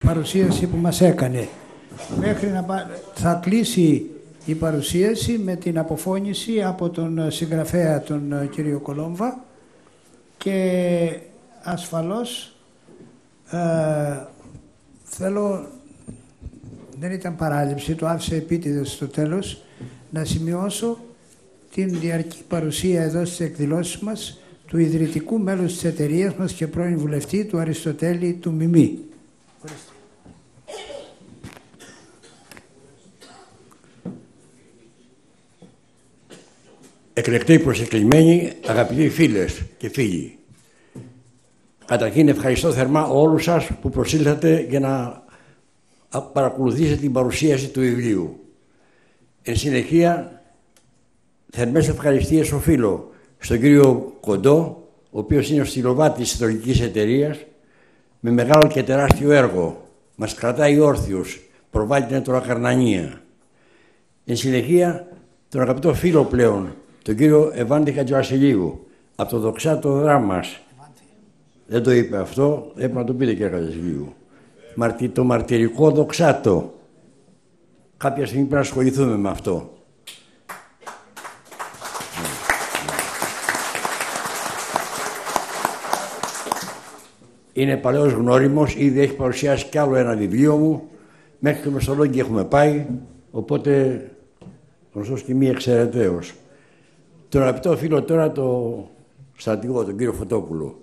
παρουσίαση που μας έκανε. Μέχρι θα κλείσει η παρουσίαση με την αποφώνηση από τον συγγραφέα τον κύριο Κολόμβα και ασφαλώς θέλω, δεν ήταν παράληψη, το άφησα επίτηδες στο τέλος, να σημειώσω την διαρκή παρουσία εδώ στις εκδηλώσεις μας του ιδρυτικού μέλους της εταιρείας μας και πρώην βουλευτή του Αριστοτέλη του Μιμή. Εκλεκτοί προσεκλημένοι, αγαπητοί φίλες και φίλοι. Καταρχήν ευχαριστώ θερμά όλους σας που προσήλθατε για να παρακολουθήσετε την παρουσίαση του βιβλίου. Εν συνεχεία, θερμές ευχαριστίες οφείλω στον κύριο Κοντό, ο οποίος είναι ο στυλοβάτης της συλλογικής εταιρείας, με μεγάλο και τεράστιο έργο. Μας κρατάει όρθιους, προβάλλει την ατροκαρνανία. Εν συνεχεία, τον αγαπητό φίλο πλέον, τον κύριο Ευάντη Χατζιβασιλείου, από το Δοξάτο Δράμας. Δεν το είπε αυτό, έπρεπε να το πείτε κύριε Χατζιβασιλείου. Το μαρτυρικό Δοξάτο. Κάποια στιγμή πρέπει να ασχοληθούμε με αυτό. Είναι παλαιός γνώριμος, ήδη έχει παρουσιάσει κι άλλο ένα βιβλίο μου. Μέχρι το Μεσολόγγι έχουμε πάει, οπότε γνωστός και μη εξαιρεταίος. Τον αγαπητό φίλο τώρα, το στρατηγό, τον κύριο Φωτόπουλο.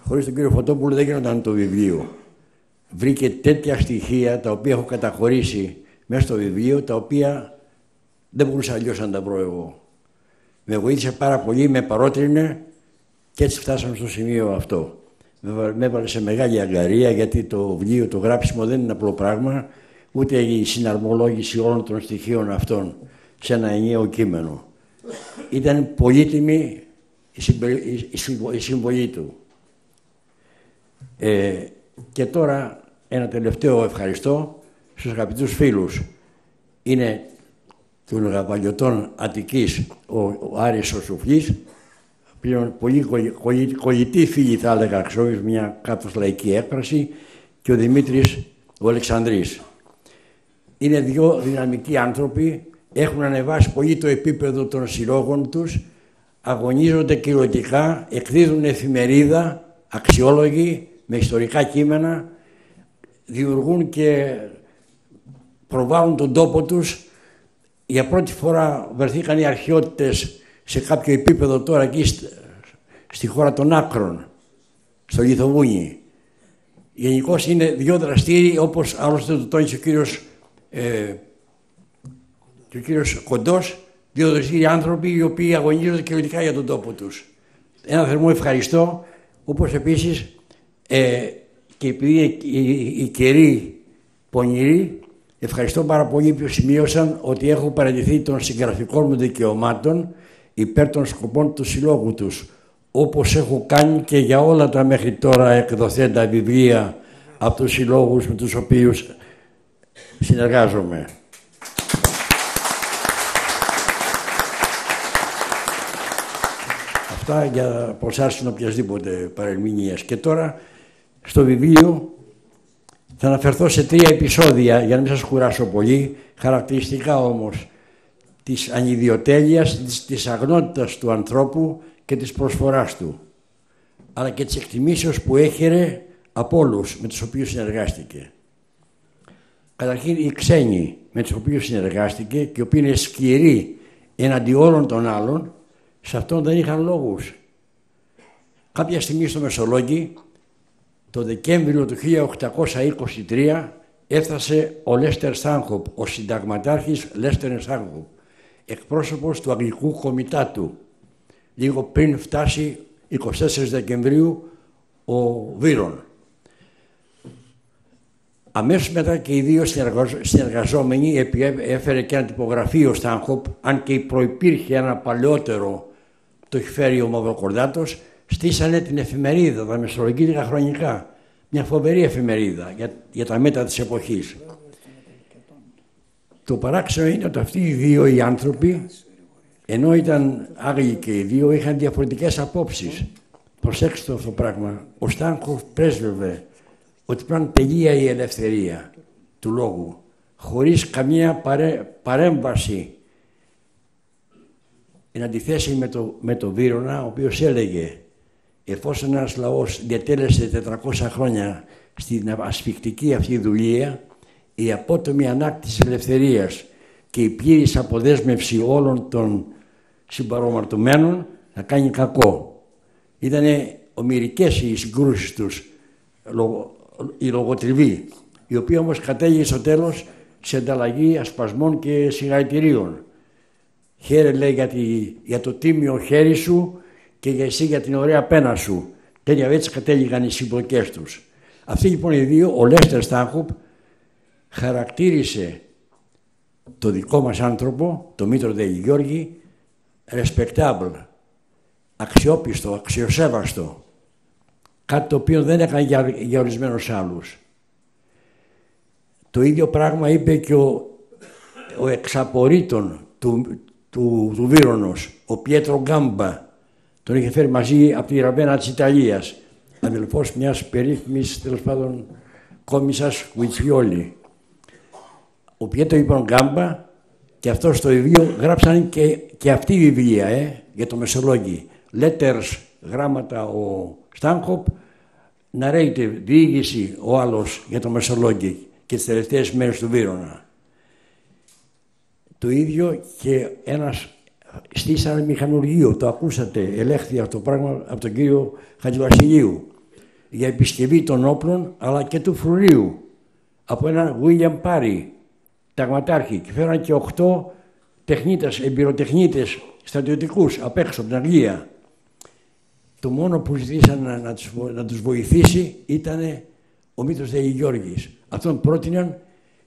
Χωρίς τον κύριο Φωτόπουλο δεν γινόταν το βιβλίο. Βρήκε τέτοια στοιχεία τα οποία έχω καταχωρήσει μέσα στο βιβλίο, τα οποία δεν μπορούσα αλλιώς να τα βρω εγώ. Με βοήθησε πάρα πολύ, με παρότρινε και έτσι φτάσαμε στο σημείο αυτό. Με έβαλε σε μεγάλη αγκαρία, γιατί το βιβλίο, το γράψιμο δεν είναι απλό πράγμα, ούτε η συναρμολόγηση όλων των στοιχείων αυτών σε ένα ενιαίο κείμενο. Ήταν πολύτιμη η συμβολή του. Και τώρα ένα τελευταίο ευχαριστώ στους αγαπητούς φίλους. Είναι των Γαβαλιωτών Αττικής ο Άρης ο Σουφλής, πλέον πολύ κολλητοί φίλοι θα έλεγα, ξέρω, μια κάπως λαϊκή έκφραση, και ο Δημήτρης ο Αλεξανδρής. Είναι δύο δυναμικοί άνθρωποι, έχουν ανεβάσει πολύ το επίπεδο των συλλόγων τους, αγωνίζονται κυριολεκτικά, εκδίδουν εφημερίδα αξιόλογη με ιστορικά κείμενα, δημιουργούν και προβάλλουν τον τόπο τους. Για πρώτη φορά βρεθήκαν οι αρχαιότητες σε κάποιο επίπεδο τώρα εκεί στη χώρα των Άκρων, στο Λιθοβούνι. Γενικώς είναι δύο δραστήριοι, όπως άλλωστε το τόνισε ο κύριος Κοντός, δύο δραστήριοι άνθρωποι οι οποίοι αγωνίζονται κυριολεκτικά για τον τόπο τους. Ένα θερμό ευχαριστώ, όπως επίσης και επειδή οι καιροί πονηροί, ευχαριστώ πάρα πολύ που σημείωσαν ότι έχω παραιτηθεί των συγγραφικών μου δικαιωμάτων υπέρ των σκοπών του συλλόγου τους, όπως έχω κάνει και για όλα τα μέχρι τώρα εκδοθέντα βιβλία από τους συλλόγους με τους οποίους συνεργάζομαι. Αυτά για προσάρσουν οποιασδήποτε παρερμηνίας. Και τώρα στο βιβλίο θα αναφερθώ σε 3 επεισόδια, για να μην σας κουράσω πολύ, χαρακτηριστικά όμως της ανιδιοτέλειας, της αγνότητας του ανθρώπου και της προσφοράς του, αλλά και της εκτιμήσεως που έχερε από όλους με τους οποίους συνεργάστηκε. Καταρχήν οι ξένοι με τους οποίους συνεργάστηκε και οι οποίοι είναι σκληροί εναντί όλων των άλλων, σε αυτόν δεν είχαν λόγους. Κάποια στιγμή στο Μεσολόγγι, το Δεκέμβριο του 1823, έφτασε ο Λέστερ Στάνχοπ, ο συνταγματάρχης Λέστερ Στάνχοπ, εκπρόσωπος του Αγγλικού Κομιτάτου, λίγο πριν φτάσει 24 Δεκεμβρίου ο Βύρον. Αμέσως μετά και οι δύο συνεργαζόμενοι, έφερε και ένα τυπογραφείο Στάνχοπ, αν και προϋπήρχε ένα παλαιότερο, το έχει φέρει ο Μαυροκορδάτος, στήσανε την εφημερίδα, τα μεσολογγύρικα χρονικά. Μια φοβερή εφημερίδα για τα μέτρα της εποχής. Το παράξενο είναι ότι αυτοί οι δύο οι άνθρωποι, ενώ ήταν Άγγλοι και οι δύο, είχαν διαφορετικές απόψεις. Προσέξτε αυτό το πράγμα. Ο Στάνχοφ πρέσβευε ότι πρέπει να είναι τελεία η ελευθερία του λόγου, χωρίς καμία παρέμβαση, εν αντιθέσει με το Βύρωνα, ο οποίος έλεγε, εφόσον ένας λαός διατέλεσε 400 χρόνια στην ασφικτική αυτή δουλεία, η απότομη ανάκτηση ελευθερίας και η πλήρης αποδέσμευση όλων των συμπαρομαρτωμένων θα κάνει κακό. Ήτανε ομηρικές οι συγκρούσεις τους, η λογοτριβή, η οποία όμως κατέληγε στο τέλος σε ανταλλαγή ασπασμών και συγχαρητηρίων. Χαίρε, λέει, για το τίμιο χέρι σου και για εσύ για την ωραία πένα σου. Τέτοια έτσι κατέληγαν οι συμπλοκές τους. Αυτοί λοιπόν οι δύο, ο Λέστερ Στάνχοπ, χαρακτήρισε το δικό μας άνθρωπο, το Μήτρο Δελιγιώργη, respectable, αξιόπιστο, αξιοσέβαστο. Κάτι το οποίο δεν έκανε για ορισμένους άλλους. Το ίδιο πράγμα είπε και ο εξαπορρίτων του Βύρωνος, ο Πιέτρο Γκάμπα. Τον είχε φέρει μαζί από τη Ραβένα της Ιταλίας, αδελφός μιας περίφημης, τέλος πάντων, κόμισσας Κουιτσιόλη. Ο Πιέτρο Γκάμπα και αυτό στο βιβλίο γράψαν και αυτή η βιβλία για το Μεσολόγγι. Letters, γράμματα ο Στάνχοπ, narrative, διήγηση ο άλλος για το Μεσολόγγι και τις τελευταίες μέρες του Βύρωνα. Το ίδιο και ένας στήσανε μηχανουργείο, το ακούσατε, ελέγχθη αυτό το πράγμα από τον κύριο Χατζηβασιλείου, για επισκευή των όπλων αλλά και του φρουρίου από έναν Βίλιαμ Πάρι, ταγματάρχη, και φέραν και 8 τεχνίτες, εμπειροτεχνίτες στρατιωτικούς απ' έξω από την Αγγλία. Το μόνο που ζητήσαν να τους βοηθήσει ήταν ο Μήτρος Δελιγιώργης. Αυτόν πρότειναν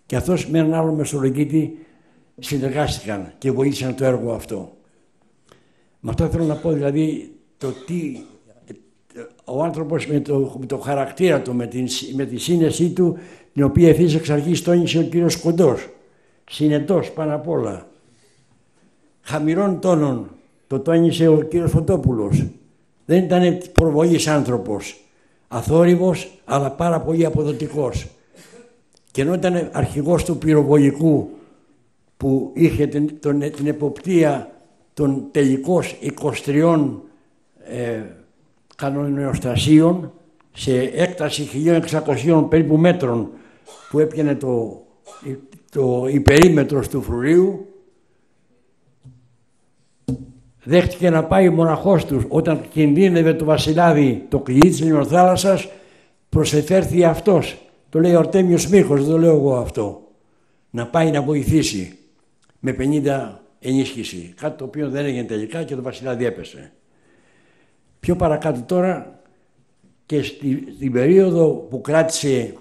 και αυτός με έναν άλλο μεσολογγίτη συνεργάστηκαν και βοήθησαν το έργο αυτό. Με αυτό θέλω να πω δηλαδή το τι ο άνθρωπος με το χαρακτήρα του, με τη σύνεσή του, την οποία ευθύς εξ αρχής τόνισε ο κύριος Κοντός, συνετός πάνω απ' όλα. Χαμηλών τόνων το τόνισε ο κύριος Φωτόπουλος. Δεν ήταν προβολής άνθρωπος, αθόρυβος αλλά πάρα πολύ αποδοτικός. Και ενώ ήταν αρχηγός του πυροβολικού που είχε την εποπτεία των τελικώς 23 κανονιοστασίων σε έκταση 1.600 περίπου μέτρων που έπιανε η περίμετρος του φρουρίου, δέχτηκε να πάει μοναχός του όταν κινδύνευε το βασιλάδι το κλειδί της Λιμνοθάλασσας, προσεφέρθη αυτός. Το λέει ο Αρτέμιος Μίχος, δεν το λέω εγώ αυτό. Να πάει να βοηθήσει με 50 ενίσχυση. Κάτι το οποίο δεν έγινε τελικά και το βασιλάδι έπεσε. Πιο παρακάτω τώρα και στην περίοδο που κράτησε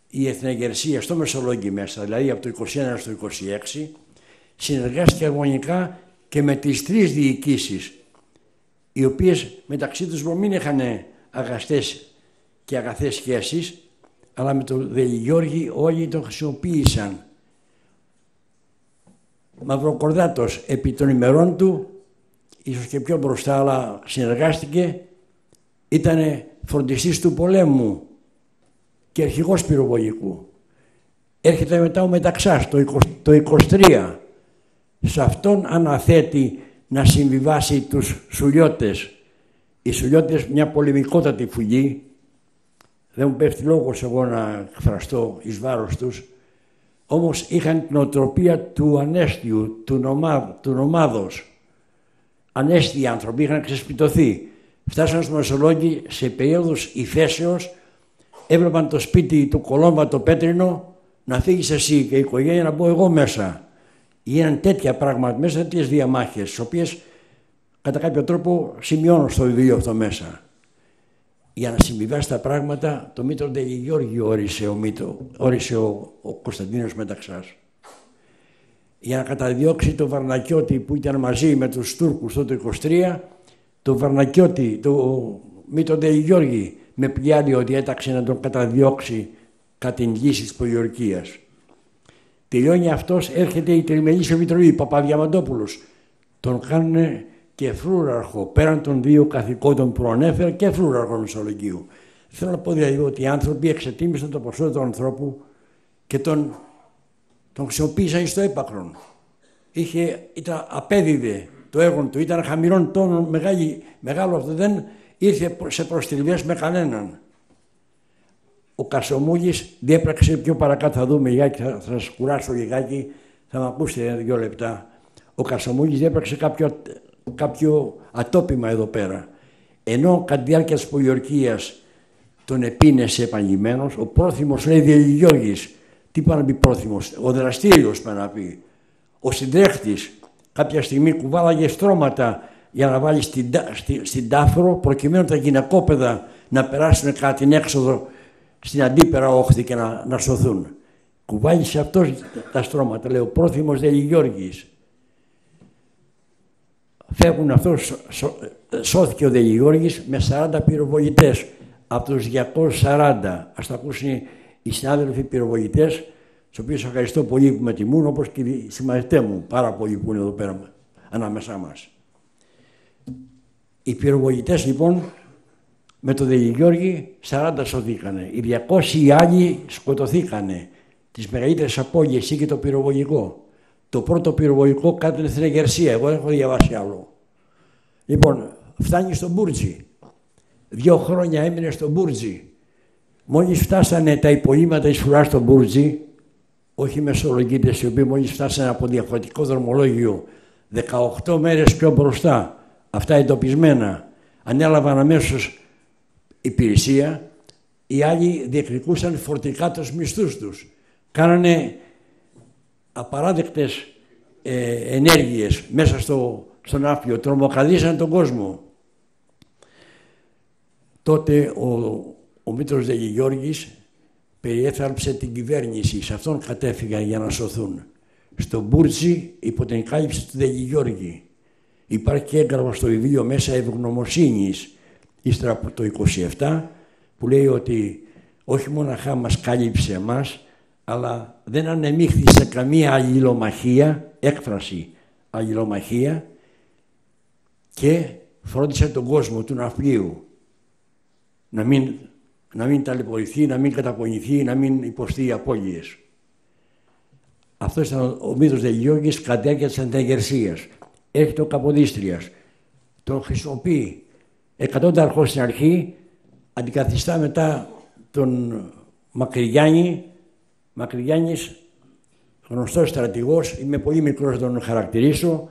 η εθνεγερσία στο Μεσολόγγι μέσα, δηλαδή από το 21 στο 26, συνεργάστηκε αρμονικά και με τις 3 διοικήσεις, οι οποίες μεταξύ τους μην είχαν αγαστές και αγαθές σχέσεις, αλλά με τον Δελιγιώργη όλοι τον χρησιμοποίησαν. Μαυροκορδάτος επί των ημερών του, ίσως και πιο μπροστά, αλλά συνεργάστηκε, ήταν φροντιστής του πολέμου και αρχηγός πυροβολικού. Έρχεται μετά ο Μεταξάς το 23. Σε αυτόν αναθέτει να συμβιβάσει τους Σουλιώτες. Οι Σουλιώτες, μια πολεμικότατη φυγή, δεν μου πέφτει λόγος εγώ να εκφραστώ εις βάρος τους, όμως είχαν την οτροπία του ανέστιου, του νομάδος. Ανέστιοι άνθρωποι, είχαν ξεσπιτωθεί. Φτάσαν στο Μεσολόγγι σε περίοδους υφέσεως, έβλεπαν το σπίτι του Κολόμβα το πέτρινο, να φύγεις εσύ και η οικογένεια να μπω εγώ μέσα. Γίναν τέτοια πράγματα μέσα, τέτοιες διαμάχες, τις οποίες κατά κάποιο τρόπο σημειώνω στο βιβλίο αυτό μέσα. Για να συμβιβάσει τα πράγματα, το Μήτρο Δελιγιώργη όρισε ο Κωνσταντίνος Μεταξάς. Για να καταδιώξει το Βαρνακιώτη που ήταν μαζί με τους Τούρκους τότε το 23, το Βαρνακιώτη, το Μήτρο Δελιγιώργη με πιάνει ότι έταξε να τον καταδιώξει κατά την λύση της πολιορκίας. Τελειώνει αυτός, έρχεται η Τριμελής Επιτροπή, Παπαδιαμαντόπουλος. Τον κάνουν και φρούραρχο, πέραν των 2 καθηκόντων που ανέφερα, και φρούραρχο Μεσολογγίου. Θέλω να πω δηλαδή ότι οι άνθρωποι εξετίμησαν το ποσό του ανθρώπου και τον χρησιμοποίησαν στο έπακρον. Απέδιδε το έργο του, ήταν χαμηλών τόνων, μεγάλο αυτό, δεν ήρθε σε προστριβές με κανέναν. Ο Κασομούγης διέπραξε, πιο παρακάτω θα δούμε λιγάκι, θα σας κουράσω λιγάκι, θα με ακούσετε 2 λεπτά. Ο Κασομούγης διέπραξε κάποιο ατόπιμα εδώ πέρα. Ενώ κατά τη διάρκεια της πολιορκίας τον επίνεσε επανειλημμένος, ο πρόθυμος λέει Διελιγιώργης. Τι πάει να πει πρόθυμος, ο δραστήριος πάει να πει. Ο συντρέχτης κάποια στιγμή κουβάλαγε στρώματα για να βάλει στην Τάφρο προκειμένου τα γυναικόπαιδα να περάσουν κατά την έξοδο στην αντίπερα όχθη και να σωθούν. Κουβάλισε αυτός τα στρώματα, λέει ο πρόθυμος Διελιγιώργης. Φεύγουν αυτός, σώθηκε ο Διελιγιώργης με 40 πυροβολητές από τους 240. Ας τα ακούσουν οι συνάδελφοι πυροβολητές, τους οποίους ευχαριστώ πολύ που με τιμούν, όπως και οι συμμαθητές μου, πάρα πολλοί που είναι εδώ πέρα ανάμεσά μας. Οι πυροβολητές λοιπόν με τον Διελιγιώργη 40 σωθήκανε. Οι 200 άλλοι σκοτωθήκανε. Τις μεγαλύτερες απώλειες είχε το πυροβολικό. Το πρώτο πυροβολικό κάτω στην Εγερσία. Εγώ δεν έχω διαβάσει άλλο. Λοιπόν, φτάνει στο Μπούρτζι. 2 χρόνια έμεινε στο Μπούρτζι. Μόλις φτάσανε τα υπολείμματα της φρουράς στο Μπούρτζι, όχι οι μεσολογγίτες οι οποίοι μόλις φτάσανε από διαφορετικό δρομολόγιο 18 μέρες πιο μπροστά, αυτά εντοπισμένα, ανέλαβαν αμέσως υπηρεσία, οι άλλοι διεκδικούσαν φορτικά τους μισθούς τους. Κάνανε απαράδεκτες ενέργειες μέσα στον Άφιο, τρομοκρατήσαν τον κόσμο. Τότε ο Μήτρος Διελιγιώργης περιέθαλψε την κυβέρνηση, σε αυτόν κατέφυγαν για να σωθούν. Στο Μπούρτζι υπό την κάλυψη του Διελιγιώργη. Υπάρχει και έγγραφο στο βιβλίο μέσα ευγνωμοσύνης, ύστερα από το 27, που λέει ότι όχι μοναχά μας κάλυψε εμάς, αλλά δεν ανεμίχθη σε καμία αλληλομαχία, έκφραση αλληλομαχία, και φρόντισε τον κόσμο του ναυπλίου να μην ταλαιπωρηθεί, να μην καταπονηθεί, να μην υποστεί απώλειες. Αυτό ήταν ο Μήτρος Διελιγιώργης κατά τη διάρκεια της Αντεγερσίας. Έρχεται ο Καποδίστριας, τον χρησιμοποιεί 100 αρχός στην αρχή, αντικαθιστά μετά τον Μακρυγιάννη. Μακρυγιάννης, γνωστός στρατηγός, είμαι πολύ μικρός να τον χαρακτηρίσω,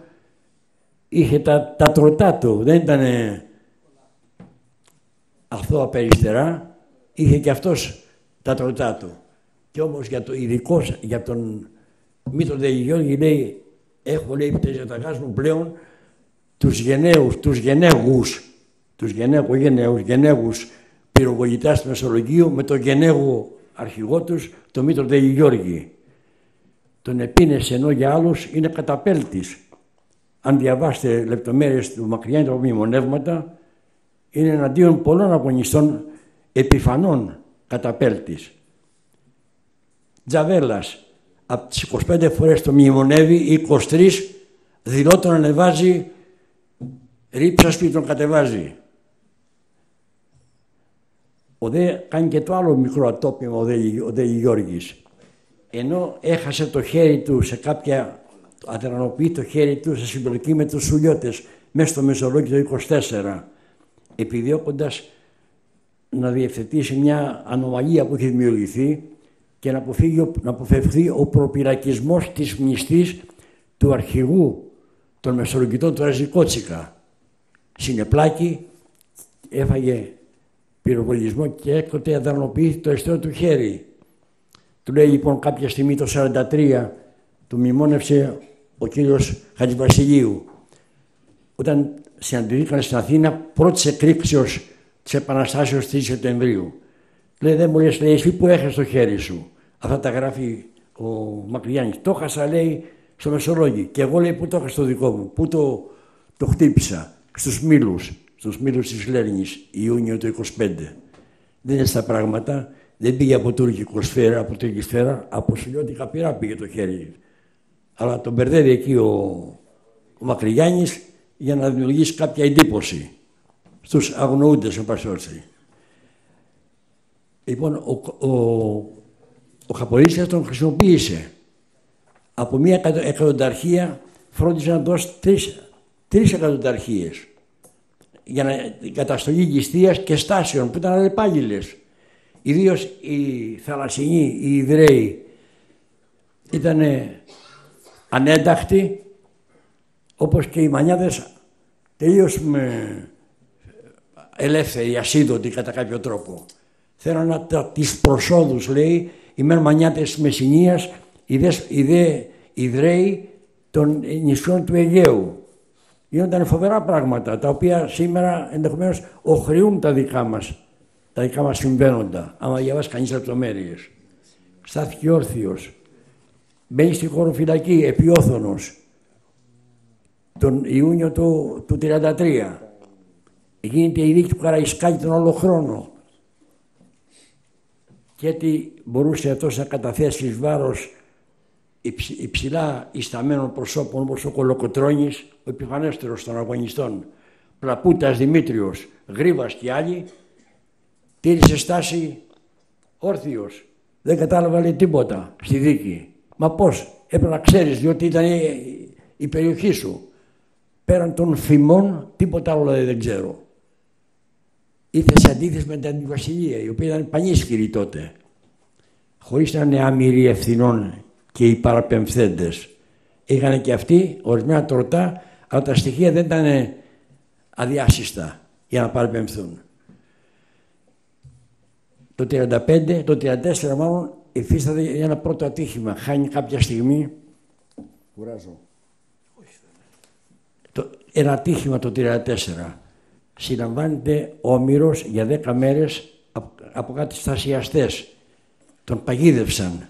είχε τα τροτά του, δεν ήταν αθώα περιστερά, είχε και αυτός τα τροτά του. Και όμως ειδικός για τον Μήτρο Διελιγιώργη λέει, έχω λέει πτεζιαταγάς πλέον τους γενναίους πυροβολητάς του Μεσολογγίου με τον γενναίγου αρχηγό τους, τον Μήτρο Διελιγιώργη. Τον επίνεσε, ενώ για άλλους είναι καταπέλτης. Αν διαβάσετε λεπτομέρειες του Μακρυγιάννη τα μνημονεύματα, είναι εναντίον πολλών αγωνιστών επιφανών καταπέλτης. Τζαβέλας, από τις 25 φορές το μνημονεύει, οι 23 δηλώ τον ανεβάζει, ρίψασπη τον κατεβάζει. Ο δε κάνει και το άλλο μικρό ατόπιμα ο Διελιγιώργης. Ενώ έχασε το χέρι του σε κάποια, αδρανοποιεί το χέρι του σε συμπλοκή με τους Σουλιώτες μέσα στο Μεσολόγιο το 24, επιδιώκοντας να διευθετήσει μια ανομαλία που έχει δημιουργηθεί και να αποφευχθεί ο προπυρακισμός της μνηστής του αρχηγού των Μεσολογγιτών του Ραζικότσικα. Συνεπλάκη, έφαγε πυροβολισμό και έκτοτε αδρανοποιήθηκε το αριστερό του χέρι. Του λέει λοιπόν κάποια στιγμή το 43, του μνημόνευσε ο κύριος Χατζηβασιλείου. Όταν συναντηθήκαν στην Αθήνα, πρώτης εκρήξεως της Επαναστάσεως 3 Σεπτεμβρίου. Λέει, δεν μου λες, λέει, εσύ που έχασες το χέρι σου. Αυτά τα γράφει ο Μακρυγιάννης. Το έχασα, λέει, στο Μεσολόγιο. Και εγώ, λέει, πού το έχασα το δικό μου, πού το χτύπησα. Στους Μήλους της Λέρνης, Ιούνιο του 25. Δεν είναι στα πράγματα. Δεν πήγε από τουρκική σφαίρα, από Σουλιώτικα πυρά πήγε το χέρι. Αλλά τον μπερδεύει εκεί ο Μακρυγιάννης για να δημιουργήσει κάποια εντύπωση στους αγνοούντες, εν πάση περιπτώσει. Λοιπόν, ο Καποδίστριας τον χρησιμοποίησε. Από μία εκατονταρχία φρόντιζε να δώσει τρεις εκατονταρχίες για να καταστολή ληστείας και στάσεων που ήταν αλλεπάγγελες. Ιδίως οι Θαλασσινοί, οι Ιδραίοι ήταν ανένταχτοι, όπως και οι Μανιάδες τελείως ελεύθεροι, ασίδωτοι κατά κάποιο τρόπο. Θέλανε τις προσόδους, λέει, οι μεν Μανιάδες της Μεσσηνίας, οι δε Ιδραίοι των νησιών του Αιγαίου. Γίνονταν φοβερά πράγματα, τα οποία σήμερα ενδεχομένως οχρεούν τα δικά μας συμβαίνοντα, άμα διαβάσει κανείς λεπτομέρειες. Στάθηκε όρθιος, μπαίνει στη χωροφυλακή, επιόθωνος, τον Ιούνιο του 1933. Γίνεται η δίκη του Καραϊσκάκη τον όλο χρόνο. Και έτσι μπορούσε αυτός να καταθέσει εις βάρος υψηλά ισταμένων προσώπων όπως ο Κολοκοτρώνης, ο επιφανέστερος των αγωνιστών, Πλαπούτας Δημήτριος, Γρήβας και άλλοι, τήρησε στάση όρθιος. Δεν κατάλαβα, λέει, τίποτα στη δίκη. Μα πώς, έπρεπε να ξέρεις, διότι ήταν η περιοχή σου. Πέραν των φημών, τίποτα άλλο δεν ξέρω. Ήρθε σε αντίθεση με την Αντιβασιλεία, η οποία ήταν πανίσχυρη τότε. Χωρίς να είναι άμυροι ευθυνών και οι παραπεμφθέντες. Είχαν και αυτοί ορισμένα τροτά, αλλά τα στοιχεία δεν ήταν αδιάσυστα για να παραπεμφθούν. Το 1935, το 1934 μάλλον, υφίσταται ένα πρώτο ατύχημα. Χάνει κάποια στιγμή. Κουράζω. Ένα ατύχημα το 1934. Συλλαμβάνεται ο Όμηρος για 10 μέρες από κάτι στασιαστές. Τον παγίδευσαν.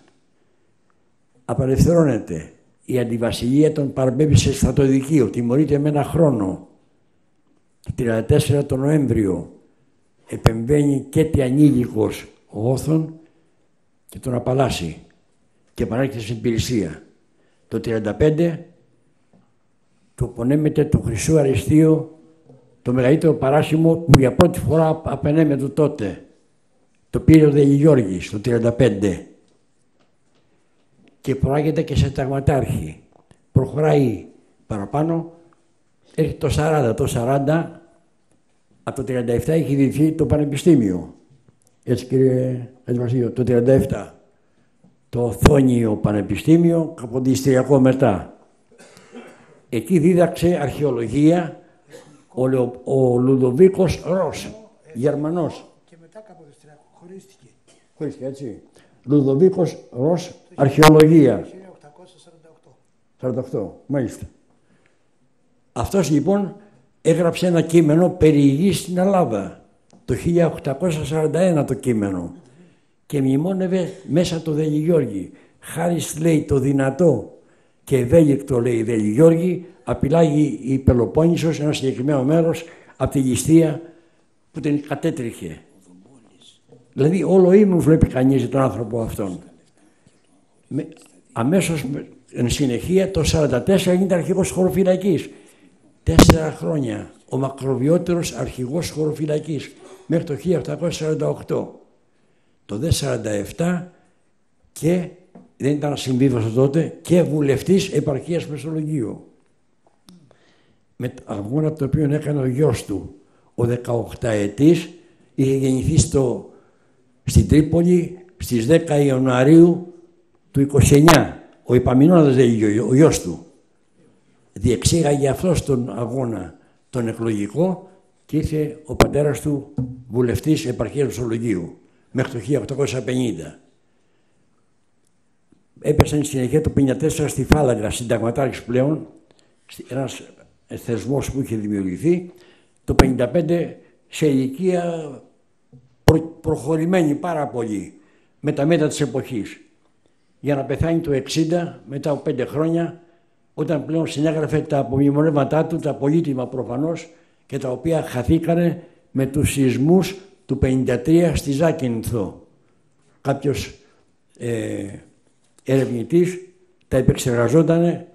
Απελευθερώνεται. Η Αντιβασιλεία τον παραπέμπει σε στρατοδικείο. Τιμωρείται με 1 χρόνο. Το 1934 τον Νοέμβριο επεμβαίνει και τι ανήλικος ο Όθων και τον απαλλάσσει και επανέρχεται στην υπηρεσία. Το 1935 του απονέμεται το Χρυσό Αριστείο, το μεγαλύτερο παράσημο που για πρώτη φορά απενέμεται τότε. Το πήρε ο Δελιγιώργης το 1935 και προάγεται και σε ταγματάρχη. Προχωράει παραπάνω, έρχεται το 40. Το 40 από το 1937 έχει ιδρυθεί το Πανεπιστήμιο. Έτσι, κύριε Βασίλειο, το 1937. Το Οθόνιο Πανεπιστήμιο, καποδιστριακό μετά. Εκεί δίδαξε αρχαιολογία ο Λουδοβίκος Ρος, Γερμανός. Και μετά καποδιστριακό, χωρίστηκε. Χωρίστηκε, έτσι. Λουδοβίκος Ρος, αρχαιολογία. 1848. 48, μάλιστα. Αυτός λοιπόν έγραψε ένα κείμενο περί υγιής στην Ελλάδα. Το 1841 το κείμενο. Και μνημόνευε μέσα το Δελιγιώργη. Χάρη, λέει, το δυνατό και ευέλικτο, λέει, Δελιγιώργη, απειλάγει η Πελοπόννησος, ένα συγκεκριμένο μέρος, από τη ληστεία που την κατέτριχε. Δηλαδή όλο ήμουν βλέπει κανείς τον άνθρωπο αυτόν. Αμέσως εν συνεχεία το 1944 γίνεται αρχηγός χωροφυλακής. 4 χρόνια. Ο μακροβιότερος αρχηγός χωροφυλακής μέχρι το 1848. Το 1947 και δεν ήταν ασυμβίβαστο τότε και βουλευτής επαρχίας Μεσολογγίου. Με αγώνα το οποίο έκανε ο γιος του, ο 18ετής, είχε γεννηθεί στην Τρίπολη στις 10 Ιανουαρίου του 29. Ο Υπαμινώνας, ο γιος του. Διεξήγαγε αυτός τον αγώνα τον εκλογικό και ήρθε ο πατέρας του βουλευτής επαρχίας Μεσολογγίου μέχρι το 1850. Έπεσαν στη συνεχεία το 1954 στη Φάλαγγα, συνταγματάρχης πλέον, ένας θεσμός που είχε δημιουργηθεί, το 1955 σε ηλικία προχωρημένη πάρα πολύ, με τα μέτρα της εποχής. Για να πεθάνει το 1960, μετά από 5 χρόνια, όταν πλέον συνέγραφε τα απομνημονεύματά του, τα πολύτιμα προφανώς, και τα οποία χαθήκανε με τους σεισμούς του 1953 στη Ζάκυνθο. Κάποιος ερευνητής τα επεξεργαζότανε,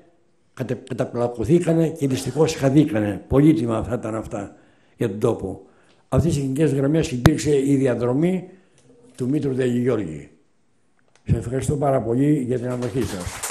καταπλακωθήκανε και δυστυχώς χαθήκανε. Πολύτιμα θα ήταν αυτά για τον τόπο. Αυτές οι γενικές γραμμές υπήρξε η διαδρομή του Μήτρου Δελγιώργη. Σας ευχαριστώ πάρα πολύ για την ανοχή σας.